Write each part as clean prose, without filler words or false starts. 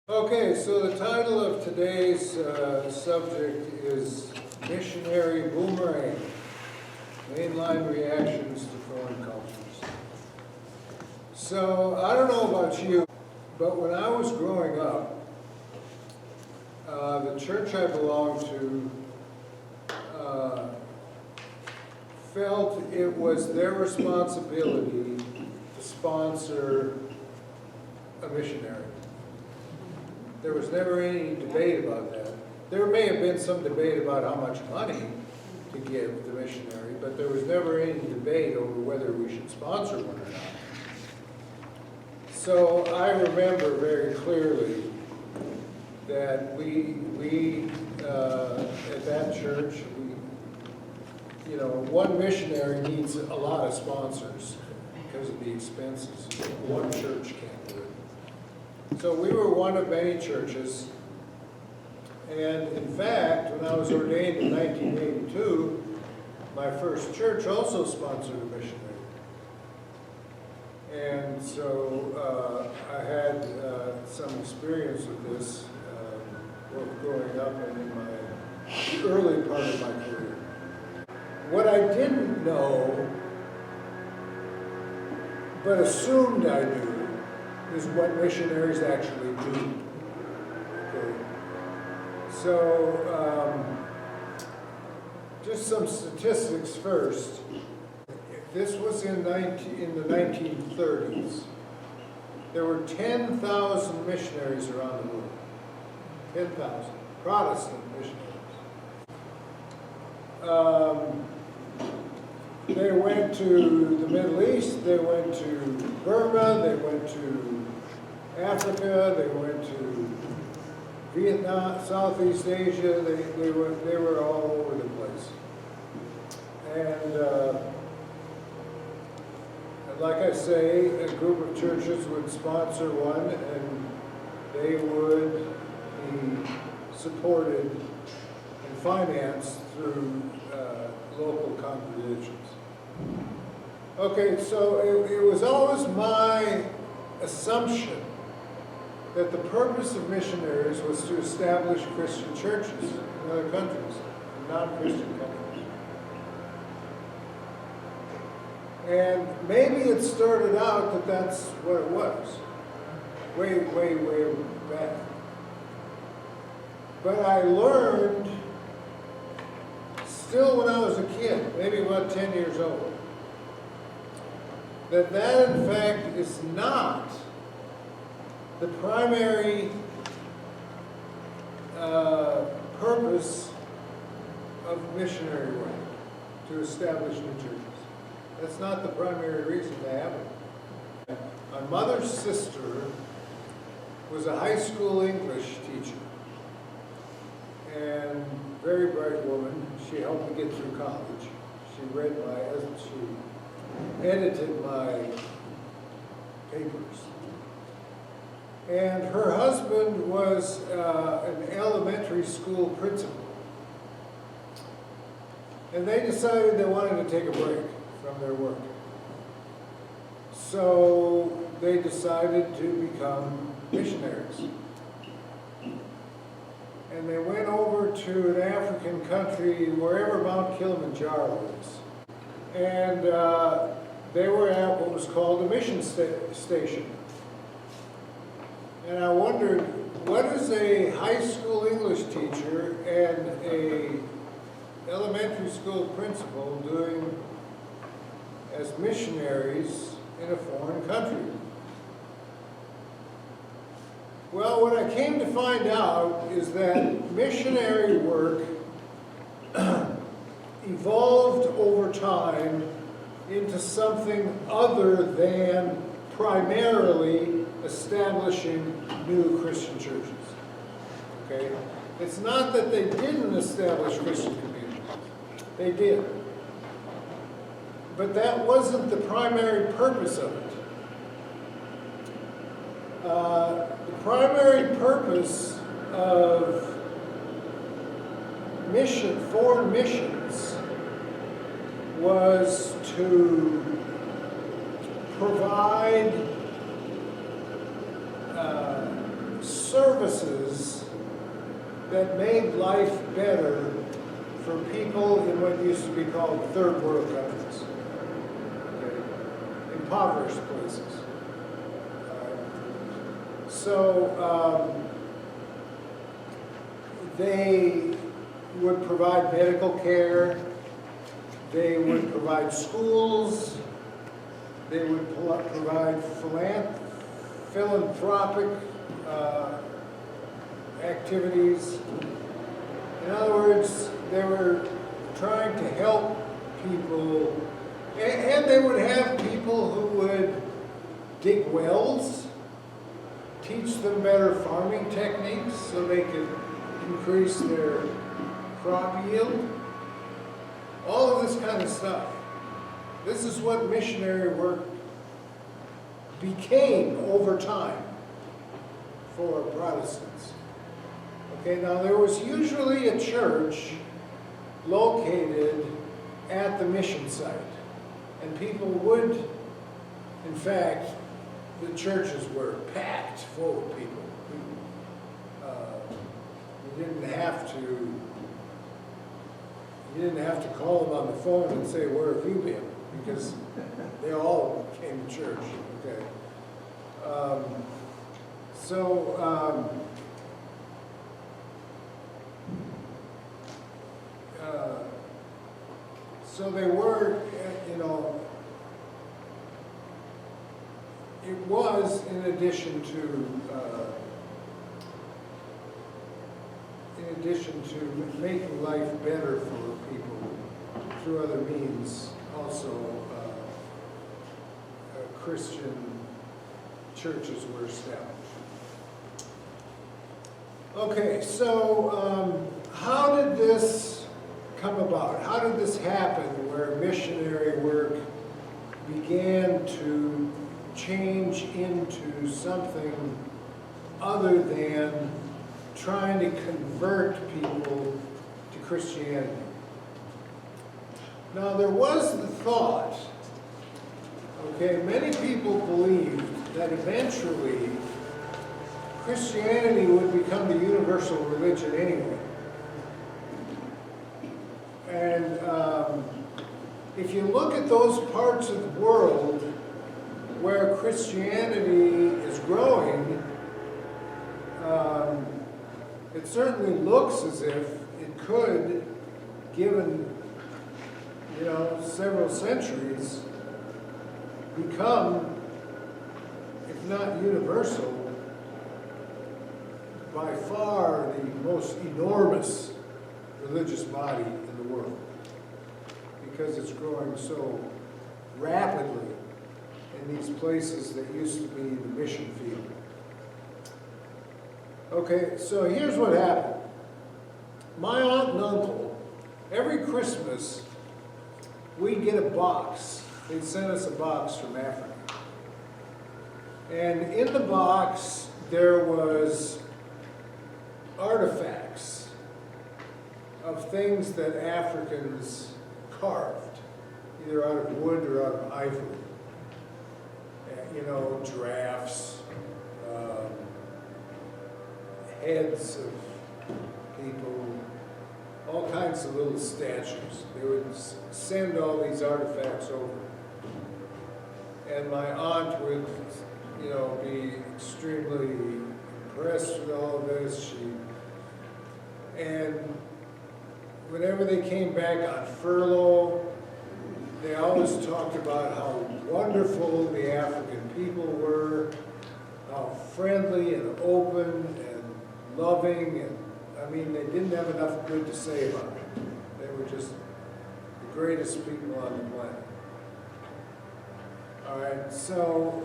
Okay, so the title of today's subject is Missionary Boomerang, Mainline Reactions to Foreign Cultures. So, I don't know about you, but when I was growing up, the church I belonged to felt it was their responsibility to sponsor a missionary. There was never any debate about that. There may have been some debate about how much money to give the missionary, but there was never any debate over whether we should sponsor one or not. So I remember very clearly that we at that church, one missionary needs a lot of sponsors because of the expenses. One church can't do it. So we were one of many churches, and in fact, when I was ordained in 1982, my first church also sponsored a missionary. And so I had some experience with this, both growing up and in my early part of my career. What I didn't know, but assumed I knew, is what missionaries actually do. Okay. So, just some statistics first. This was in the 1930s. There were 10,000 missionaries around the world. 10,000 Protestant missionaries. They went to the Middle East, they went to Burma, they went to Africa, they went to Vietnam, Southeast Asia, they were all over the place. And like I say, a group of churches would sponsor one, and they would be supported and financed through local congregations. Okay, so it was always my assumption that the purpose of missionaries was to establish Christian churches in other countries, non-Christian countries. And maybe it started out that that's what it was, way, way, way back. But I learned, still when I was a kid, maybe about 10 years old, that in fact is not the primary purpose of missionary work, to establish new churches. That's not the primary reason they have it. My mother's sister was a high school English teacher, and very bright woman. She helped me get through college. She edited my papers. And her husband was an elementary school principal. And they decided they wanted to take a break from their work. So they decided to become missionaries. And they went over to an African country, wherever Mount Kilimanjaro is. And they were at what was called a mission station. And I wondered, what is a high school English teacher and an elementary school principal doing as missionaries in a foreign country? Well, what I came to find out is that missionary work evolved over time into something other than primarily establishing new Christian churches. Okay? It's not that they didn't establish Christian communities. They did. But that wasn't the primary purpose of it. The primary purpose of foreign missions, was to provide services that made life better for people in what used to be called third world countries, okay? Impoverished places. They would provide medical care, they would provide schools, they would provide philanthropic activities. In other words, they were trying to help people, and they would have people who would dig wells, teach them better farming techniques so they could increase their crop yield. All of this kind of stuff. This is what missionary work became over time for Protestants. Okay, now there was usually a church located at the mission site, and people would, in fact, the churches were packed full of people. You didn't have to call them on the phone and say, "Where have you been?" Because they all came to church. Okay. So they were, it was in addition to making life better for people through other means, also Christian churches were established. Okay, so how did this come about? How did this happen where missionary work began to change into something other than trying to convert people to Christianity? Now, there was the thought, okay, many people believed that eventually Christianity would become the universal religion anyway. And if you look at those parts of the world where Christianity is growing, it certainly looks as if it could, given several centuries, become, if not universal, by far the most enormous religious body in the world, because it's growing so rapidly in these places that used to be the mission field. Okay, so here's what happened. My aunt and uncle, every Christmas, we'd get a box. They'd send us a box from Africa. And in the box, there was artifacts of things that Africans carved, either out of wood or out of ivory. Giraffes, heads of people, all kinds of little statues. They would send all these artifacts over. And my aunt would, be extremely impressed with all of this. And whenever they came back on furlough, they always talked about how wonderful the African people were, how friendly and open and loving, and they didn't have enough good to say about it. They were just the greatest people on the planet. All right, so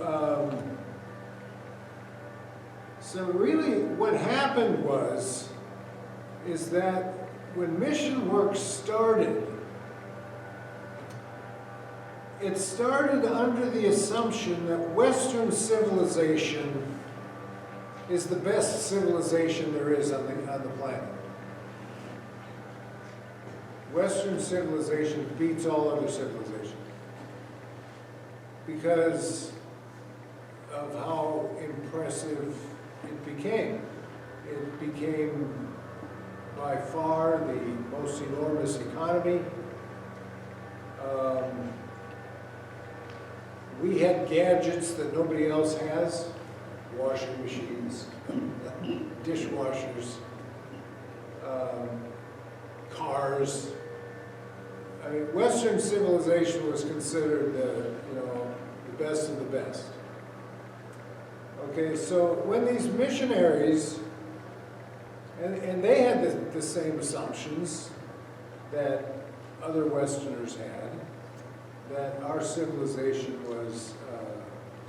really what happened is that when mission work started, it started under the assumption that Western civilization is the best civilization there is on the planet. Western civilization beats all other civilization because of how impressive it became. It became by far the most enormous economy. We had gadgets that nobody else has, washing machines, dishwashers, cars. I mean, Western civilization was considered the best of the best. Okay, so when these missionaries, and they had the same assumptions that other Westerners had, that our civilization was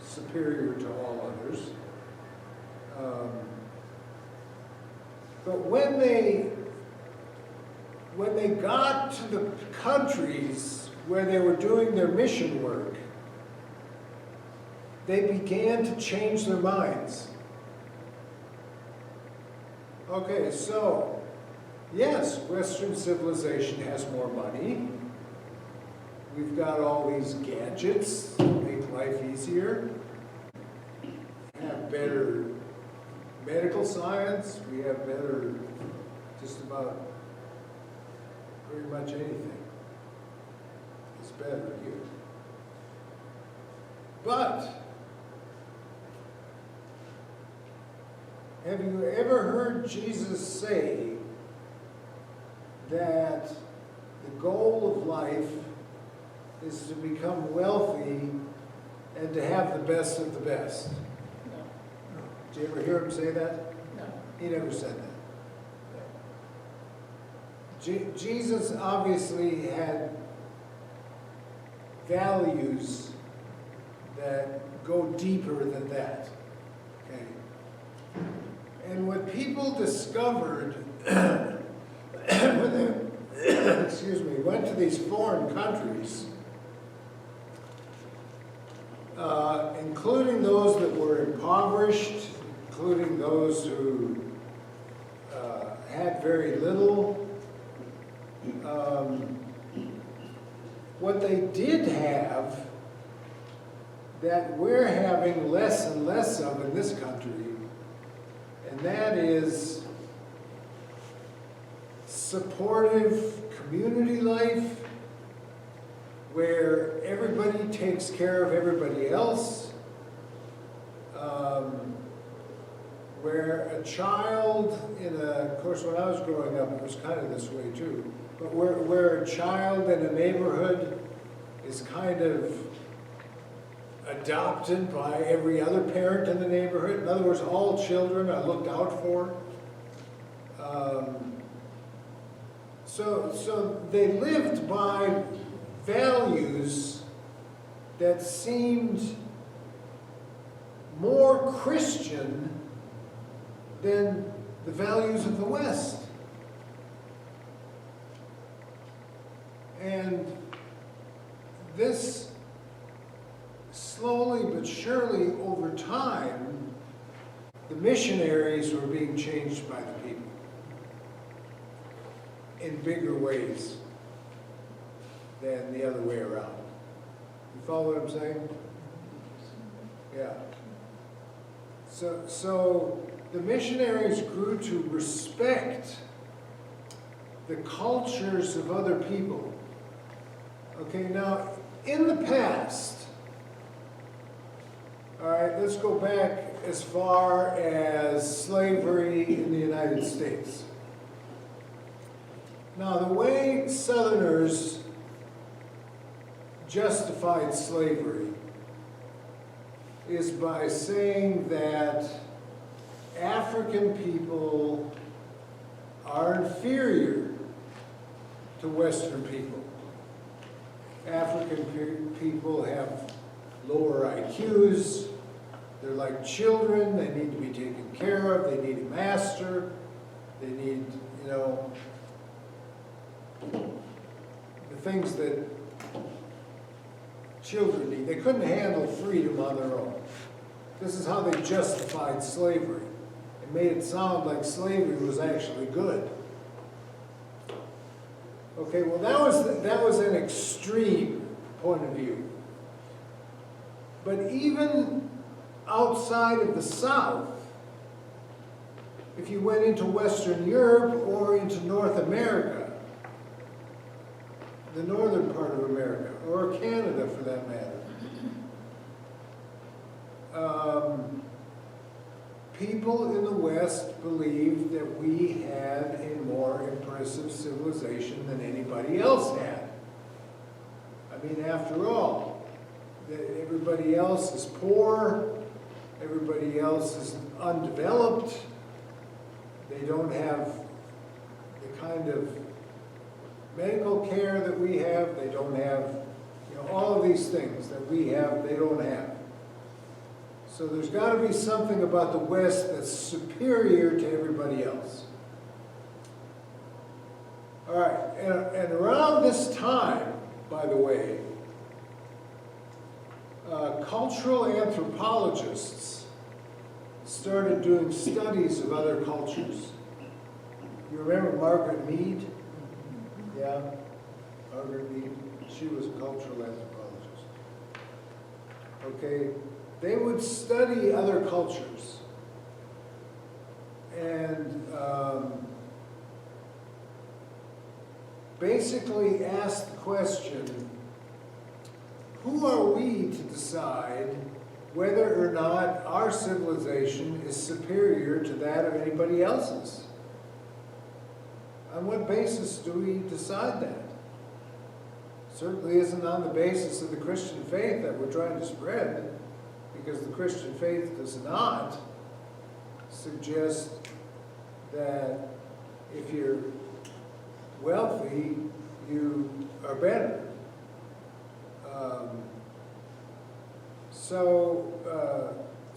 superior to all others. But when they got to the countries where they were doing their mission work, they began to change their minds. Okay, so, yes, Western civilization has more money. We've got all these gadgets that make life easier. We have better medical science. We have better just about pretty much anything. It's better here. But have you ever heard Jesus say that the goal of life is to become wealthy and to have the best of the best? No. Did you ever hear him say that? No. He never said that. Jesus obviously had values that go deeper than that. Okay. And what people discovered when they, excuse me, went to these foreign countries, including those that were impoverished, including those who had very little, what they did have that we're having less and less of in this country, and that is supportive community life where everybody takes care of everybody else, where a child of course when I was growing up it was kind of this way too, but where a child in a neighborhood is kind of adopted by every other parent in the neighborhood. In other words, all children are looked out for. So they lived by values that seemed more Christian than the values of the West. And this slowly but surely over time, the missionaries were being changed by the people in bigger ways than the other way around. You follow what I'm saying? Yeah. So the missionaries grew to respect the cultures of other people. Okay, now in the past, all right, let's go back as far as slavery in the United States. Now, the way Southerners justified slavery is by saying that African people are inferior to Western people. African people have lower IQs, they're like children, they need to be taken care of, they need a master, they need, the things that children need. They couldn't handle freedom on their own. This is how they justified slavery. It made it sound like slavery was actually good. Okay, well that was an extreme point of view. But even outside of the South, if you went into Western Europe or into North America, the northern part of America, or Canada for that matter, people in the West believed that we had a more impressive civilization than anybody else had. I mean, after all, everybody else is poor, everybody else is undeveloped, they don't have the kind of medical care that we have, they don't have, all of these things that we have, they don't have. So there's got to be something about the West that's superior to everybody else. All right, and around this time, by the way, cultural anthropologists started doing studies of other cultures. You remember Margaret Mead? Yeah, Margaret Mead. She was a cultural anthropologist. Okay, they would study other cultures and basically ask the question, who are we to decide whether or not our civilization is superior to that of anybody else's? On what basis do we decide that? Certainly isn't on the basis of the Christian faith that we're trying to spread, because the Christian faith does not suggest that if you're wealthy, you are better.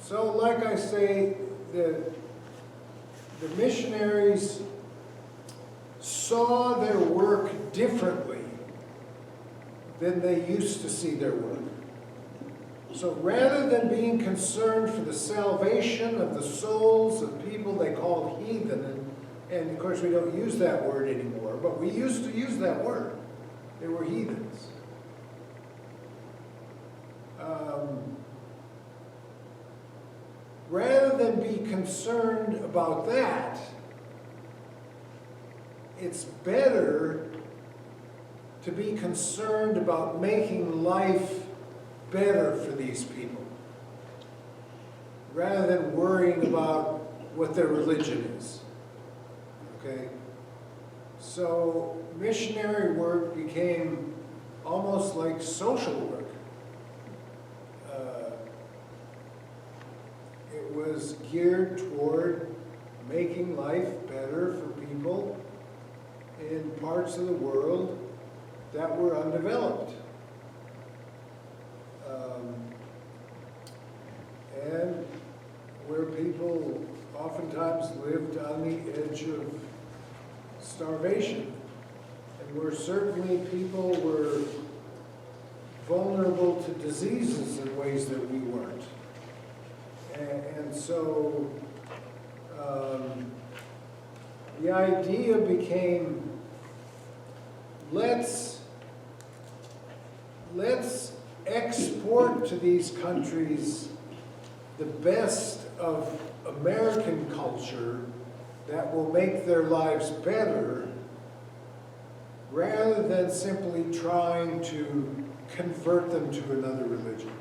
So like I say, the missionaries saw their work differently than they used to see their work. So rather than being concerned for the salvation of the souls of people they called heathen, and of course we don't use that word anymore, but we used to use that word. They were heathens. Rather than be concerned about that, it's better to be concerned about making life better for these people, rather than worrying about what their religion is. Okay? So missionary work became almost like social work. It was geared toward making life better for people in parts of the world that were undeveloped. And where people oftentimes lived on the edge of starvation, and where certainly people were vulnerable to diseases in ways that we weren't. And so the idea became, let's export to these countries the best of American culture that will make their lives better, rather than simply trying to convert them to another religion.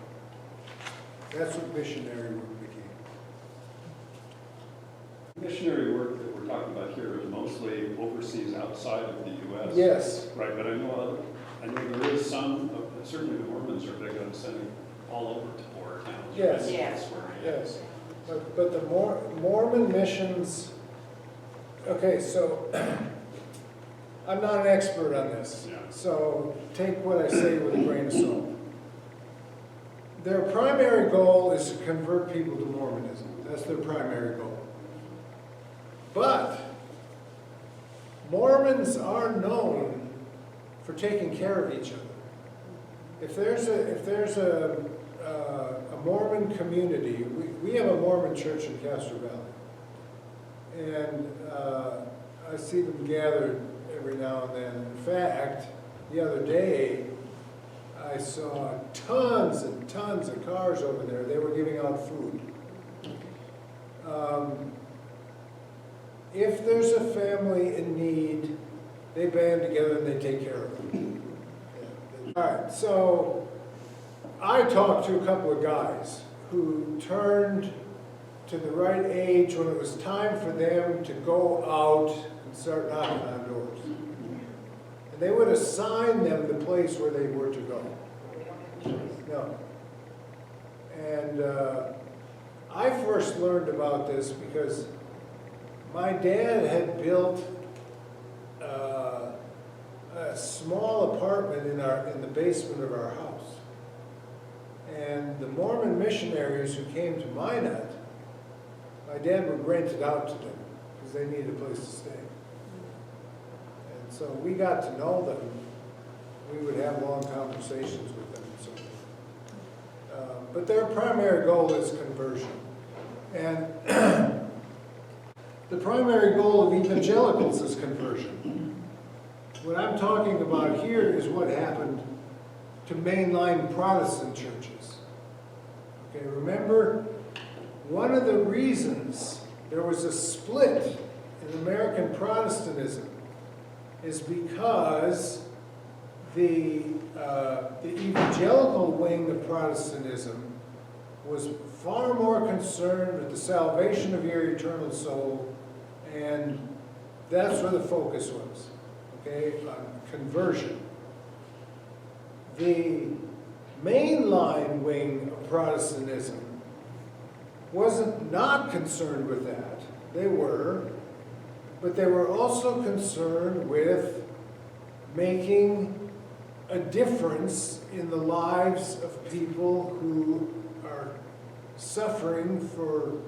That's what missionary work became. Missionary work that we're talking about here is mostly overseas outside of the U.S. Yes. Right, but I know there is some, certainly the Mormons are big on sending all over to poor towns. Yes. Right? Yes. Yes. But the Mormon missions, okay, so I'm not an expert on this, Yeah. so take what I say with a grain of salt. Their primary goal is to convert people to Mormonism. That's their primary goal. But Mormons are known for taking care of each other. If there's a Mormon community, we have a Mormon church in Castro Valley, and I see them gathered every now and then. In fact, the other day, I saw tons and tons of cars over there. They were giving out food. if there's a family in need, they band together and they take care of them. All right, so I talked to a couple of guys who turned to the right age when it was time for them to go out and start knocking on doors. And they would assign them the place where they were to go. No. And I first learned about this because my dad had built a small apartment in the basement of our house. And the Mormon missionaries who came to Minot, my dad would rent it out to them because they needed a place to stay. And so we got to know them. We would have long conversations with them. So, but their primary goal is conversion. And the primary goal of evangelicals is conversion. What I'm talking about here is what happened to mainline Protestant churches. Okay, remember, one of the reasons there was a split in American Protestantism is because the evangelical wing of Protestantism was far more concerned with the salvation of your eternal soul, and that's where the focus was, okay, on conversion. The mainline wing of Protestantism wasn't not concerned with that. They were, but they were also concerned with making a difference in the lives of people who are suffering for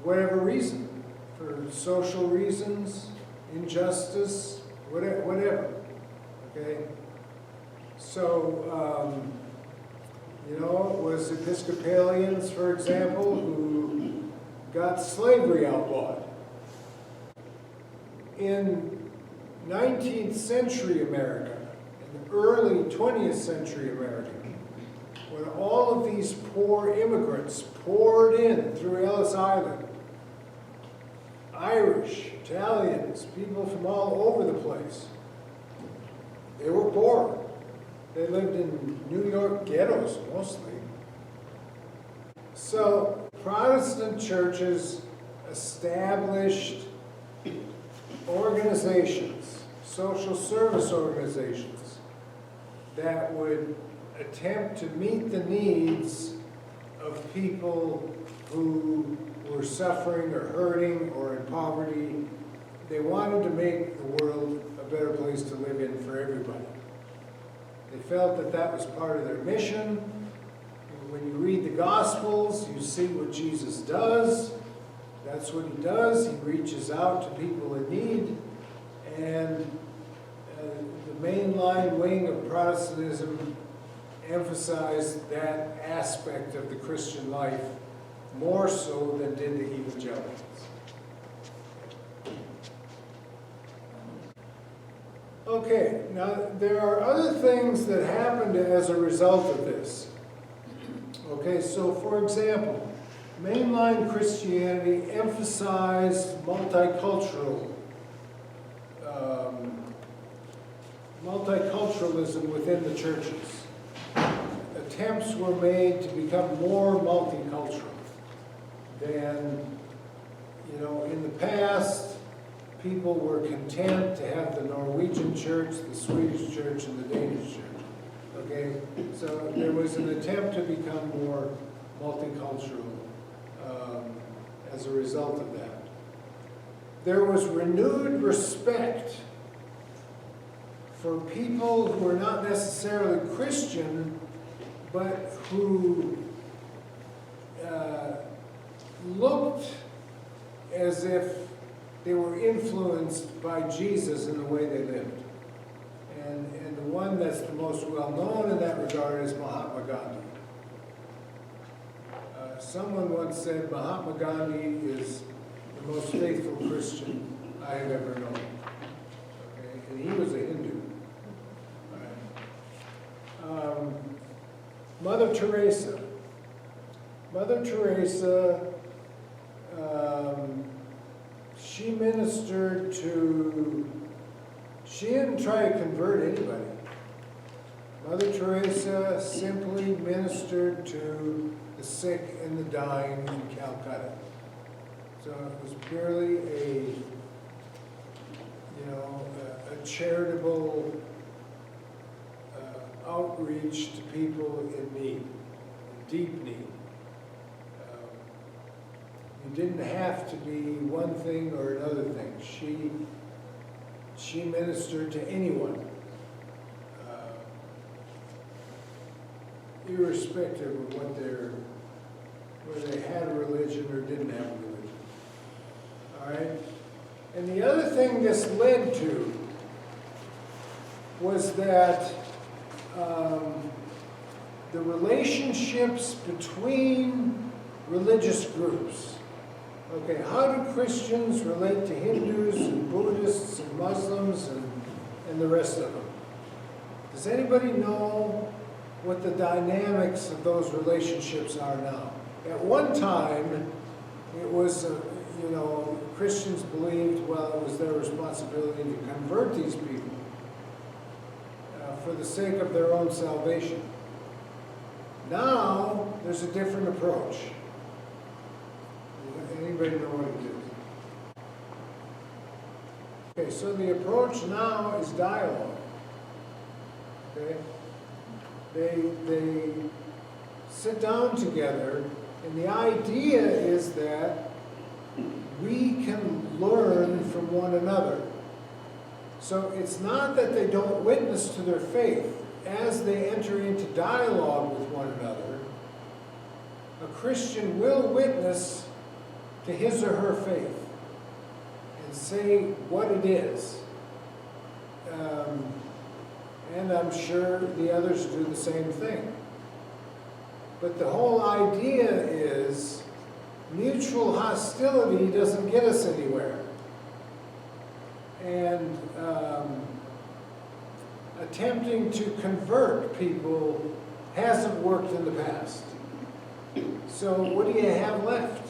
whatever reason, for social reasons, injustice, whatever, okay? So, you know, it was Episcopalians, for example, who got slavery outlawed. In 19th century America, in early 20th century America, when all of these poor immigrants poured in through Ellis Island, Irish, Italians, people from all over the place, they were poor. They lived in New York ghettos mostly. So Protestant churches established organizations, social service organizations, that would attempt to meet the needs of people who were suffering or hurting or in poverty. They wanted to make the world a better place to live in for everybody. They felt that that was part of their mission. When you read the Gospels, you see what Jesus does. That's what he does. He reaches out to people in need. And the mainline wing of Protestantism emphasized that aspect of the Christian life more so than did the evangelicals. Okay, now there are other things that happened as a result of this. Okay, so for example, mainline Christianity emphasized multiculturalism within the churches. Attempts were made to become more multicultural than, you know, in the past. People were content to have the Norwegian church, the Swedish church, and the Danish church. Okay, so there was an attempt to become more multicultural as a result of that. There was renewed respect for people who are not necessarily Christian, but who looked as if they were influenced by Jesus in the way they lived. And the one that's the most well known in that regard is Mahatma Gandhi. Someone once said Mahatma Gandhi is the most faithful Christian I have ever known. Okay? And he was a Hindu. Right. Mother Teresa. Mother Teresa, she ministered to, she didn't try to convert anybody. Mother Teresa simply ministered to the sick and the dying in Calcutta. So it was purely a charitable outreach to people in need, in deep need. You didn't have to be one thing or another thing. She ministered to anyone, irrespective of whether they had a religion or didn't have a religion. All right? And the other thing this led to was that the relationships between religious groups. Okay, how do Christians relate to Hindus and Buddhists and Muslims and the rest of them? Does anybody know what the dynamics of those relationships are now? At one time, it was, Christians believed, well, it was their responsibility to convert these people for the sake of their own salvation. Now, there's a different approach. Anybody know what it is? Okay, so the approach now is dialogue. Okay? They sit down together, and the idea is that we can learn from one another. So it's not that they don't witness to their faith. As they enter into dialogue with one another, a Christian will witness to his or her faith and say what it is. And I'm sure the others do the same thing. But the whole idea is mutual hostility doesn't get us anywhere. And attempting to convert people hasn't worked in the past. So what do you have left?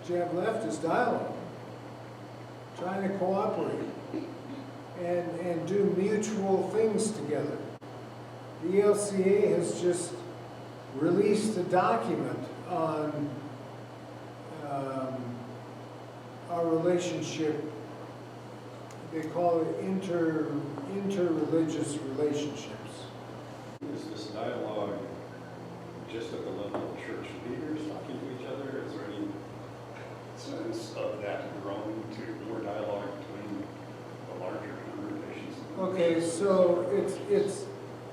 What you have left is dialogue. Trying to cooperate and do mutual things together. The ELCA has just released a document on our relationship. They call it interreligious relationships. Is this dialogue just at the level of church leaders talking to each other? Is there any sense of that growing to more dialogue between the larger congregations? Okay, so it's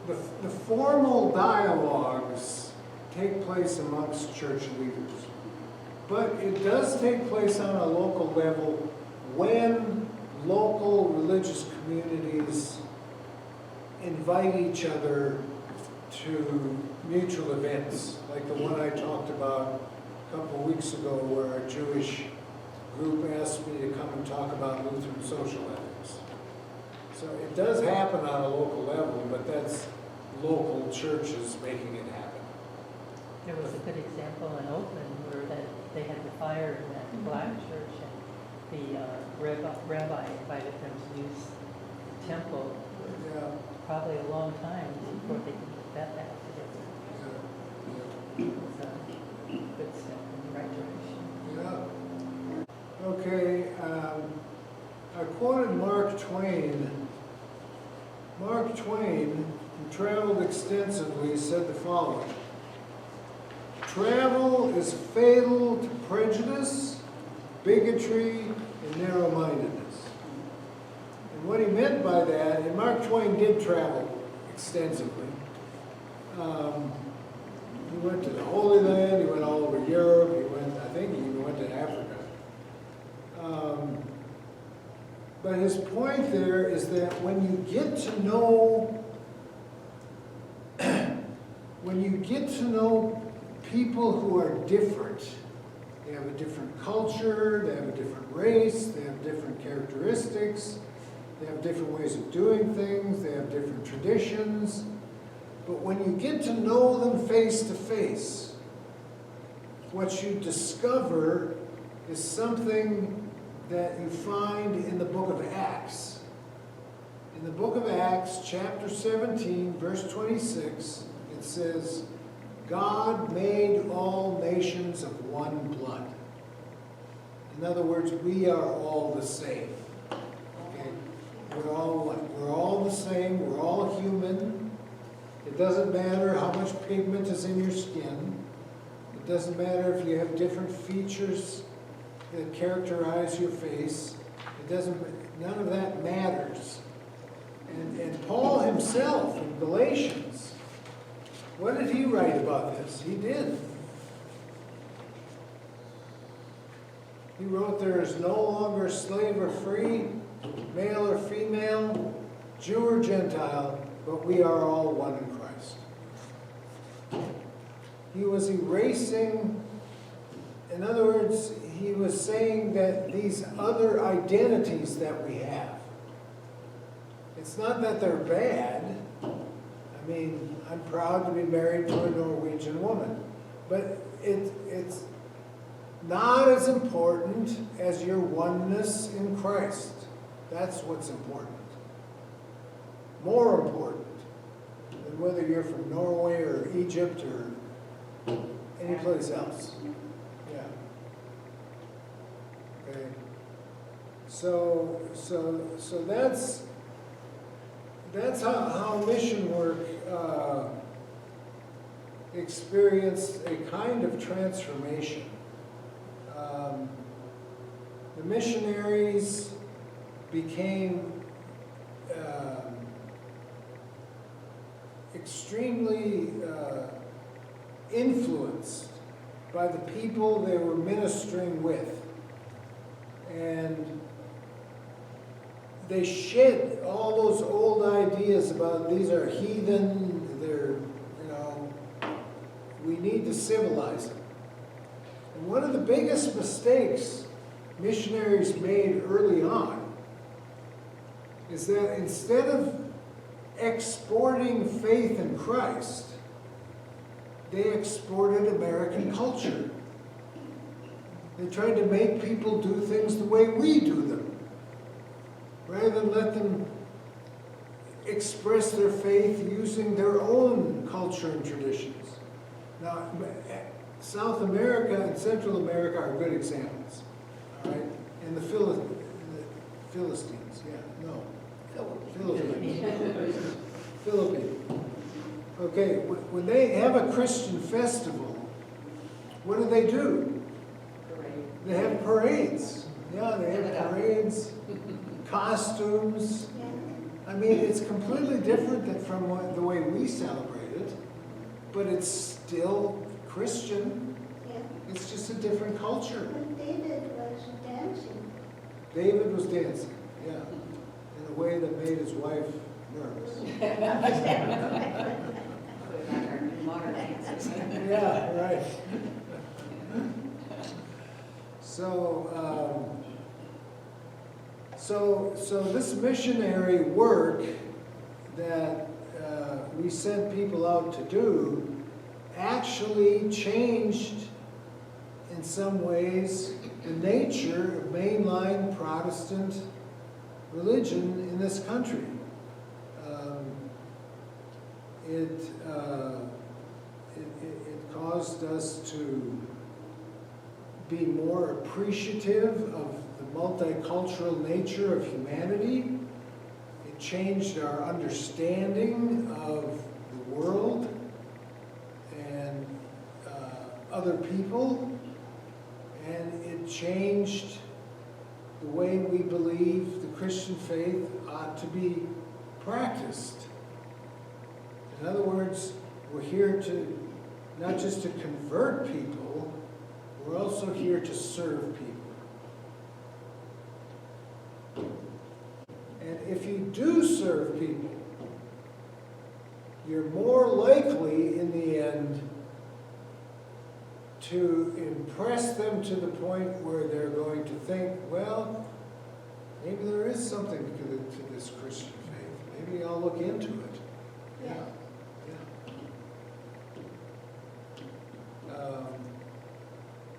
the formal dialogues take place amongst church leaders, but it does take place on a local level when local religious communities invite each other to mutual events, like the one I talked about a couple of weeks ago where a Jewish group asked me to come and talk about Lutheran social ethics. So it does happen on a local level, but that's local churches making it happen. There was a good example in Oakland where they had the fire in that black church, and the rabbi invited them to use the temple for probably a long time before they could get that back together. It was a good step in the right direction. Yeah. Okay, I quoted Mark Twain. Mark Twain, who traveled extensively, said the following: "Travel is fatal to prejudice, bigotry, and narrow-mindedness." And what he meant by that, and Mark Twain did travel extensively. He went to the Holy Land, he went all over Europe, I think he even went to Africa. But his point there is that when you get to know people who are different, they have a different culture, they have a different race, they have different characteristics, they have different ways of doing things, they have different traditions. But when you get to know them face to face, what you discover is something that you find in the book of Acts. In the book of Acts, chapter 17, verse 26, it says, God made all nations of one blood. In other words, we are all the same. Okay? We're all one. We're all the same. We're all human. It doesn't matter how much pigment is in your skin. It doesn't matter if you have different features that characterize your face. None of that matters. And Paul himself in Galatians, what did he write about this? He did. He wrote, there is no longer slave or free, male or female, Jew or Gentile, but we are all one in Christ. He was erasing, in other words, he was saying that these other identities that we have, it's not that they're bad. I mean, I'm proud to be married to a Norwegian woman, but it's not as important as your oneness in Christ. That's what's important. More important than whether you're from Norway or Egypt or any place else. Yeah. Okay. So that's how mission work experienced a kind of transformation. The missionaries became extremely influenced by the people they were ministering with. And they shed all those old ideas about these are heathen, they're, we need to civilize them. And one of the biggest mistakes missionaries made early on is that instead of exporting faith in Christ, they exported American culture. They tried to make people do things the way we do them, rather than let them express their faith using their own culture and traditions. Now, South America and Central America are good examples, all right? And the Philistines, Philippines. Okay, when they have a Christian festival, what do? They have parades. Yeah, they have parades, costumes. I mean, it's completely different from the way we celebrate it, but it's still Christian. Yeah. It's just a different culture. But David was dancing. David was dancing, yeah, in a way that made his wife nervous. Modern dances. Yeah, right. So this missionary work that we sent people out to do actually changed, in some ways, the nature of mainline Protestant religion in this country. It caused us to be more appreciative of the multicultural nature of humanity. It changed our understanding of the world and other people, and it changed the way we believe the Christian faith ought to be practiced. In other words, we're here to not just to convert people, we're also here to serve people. And if you do serve people, you're more likely in the end to impress them to the point where they're going to think, well, maybe there is something to this Christian faith. Maybe I'll look into it. Yeah.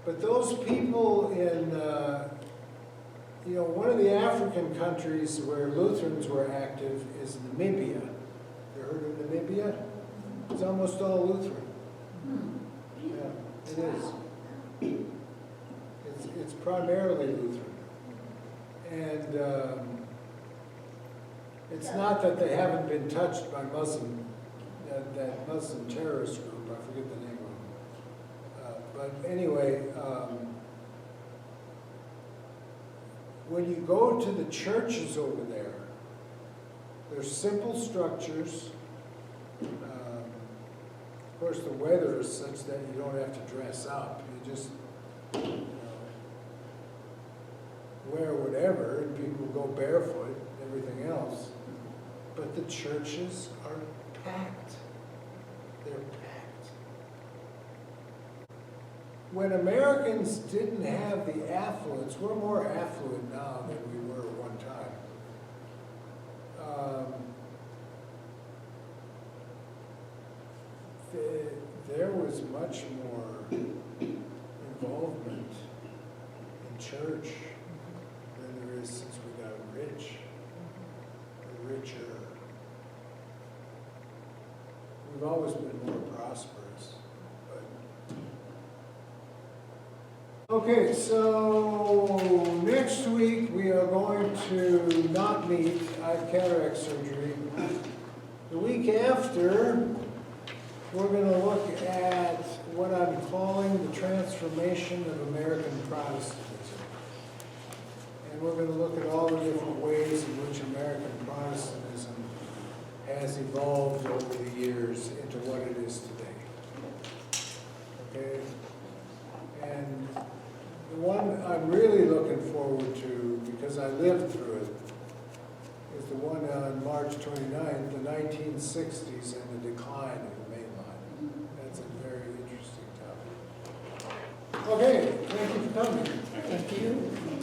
But those people in, you know, one of the African countries where Lutherans were active is Namibia. You heard of Namibia? It's almost all Lutheran. Yeah, it is. It's primarily Lutheran. And it's not that they haven't been touched by Muslim, that Muslim terrorist group, I forget the name of it. But anyway, when you go to the churches over there, they're simple structures. Of course, the weather is such that you don't have to dress up. You just wear whatever, and people go barefoot, everything else. But the churches are packed. They're packed. When Americans didn't have the affluence, we're more affluent now than we were at one time. There was much more involvement in church than there is since we got rich, or richer. We've always been more prosperous. But okay, so next week we are going to not meet. I have cataract surgery. The week after, we're going to look at what I'm calling the transformation of American Protestantism. And we're going to look at all the different ways in which American Protestantism has evolved over the years into what it is today. Okay? And the one I'm really looking forward to, because I lived through it, is the one on March 29th, the 1960s and the decline of the Mainline. That's a very interesting topic. Okay, thank you for coming. Thank you.